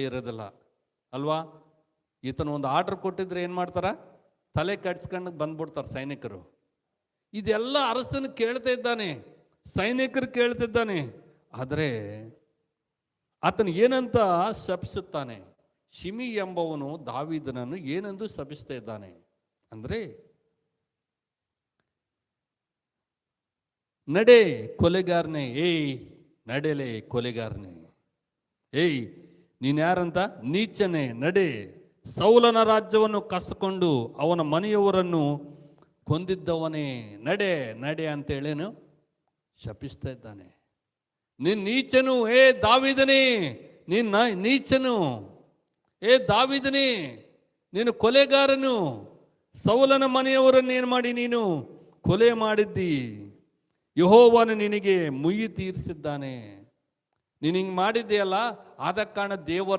ಇರೋದಿಲ್ಲ ಅಲ್ವಾ? ಈತನ ಒಂದು ಆರ್ಡರ್ ಕೊಟ್ಟಿದ್ರೆ ಏನು ಮಾಡ್ತಾರ? ತಲೆ ಕಟ್ಸ್ಕೊಂಡು ಬಂದ್ಬಿಡ್ತಾರೆ ಸೈನಿಕರು. ಇದೆಲ್ಲ ಅರಸನ ಕೇಳ್ತಾ ಇದ್ದಾನೆ, ಸೈನಿಕರು ಕೇಳ್ತಿದ್ದಾನೆ. ಆದರೆ ಆತನು ಏನಂತ ಶಪಿಸುತ್ತಾನೆ? ಶಿಮಿ ಎಂಬವನು ದಾವೀದನನ್ನು ಏನೆಂದು ಶಪಿಸ್ತಾ ಇದ್ದಾನೆ ಅಂದ್ರೆ, ನಡೆ ಕೊಲೆಗಾರನೇ, ಏಯ್ ನಡೆಲೆ ಕೊಲೆಗಾರನೇ, ಏಯ್ ನೀನ್ ಯಾರಂತ? ನೀಚನೆ, ನಡೆ, ಸೌಲನ ರಾಜ್ಯವನ್ನು ಕಸ್ಕೊಂಡು ಅವನ ಮನೆಯವರನ್ನು ಕೊಂದಿದ್ದವನೇ, ನಡೆ ನಡೆ ಅಂತೇಳೇನು ಶಪಿಸ್ತಾ ಇದ್ದಾನೆ. ನೀನ್ ನೀಚನು, ಏ ದಾವೀದನೇ, ನೀನ್ ನೀಚನು, ಏ ದಾವೀದನೇ, ನೀನು ಕೊಲೆಗಾರನು, ಸೌಲನ ಮನೆಯವರನ್ನು ಏನು ಮಾಡಿ ನೀನು ಕೊಲೆ ಮಾಡಿದ್ದಿ. ಯೆಹೋವನು ನಿನಗೆ ಮುಯ್ಯಿ ತೀರಿಸಿದ್ದಾನೆ. ನೀನು ಹಿಂಗೆ ಮಾಡಿದ್ದೀಯಲ್ಲ, ಆದ ಕಾರಣ ದೇವರ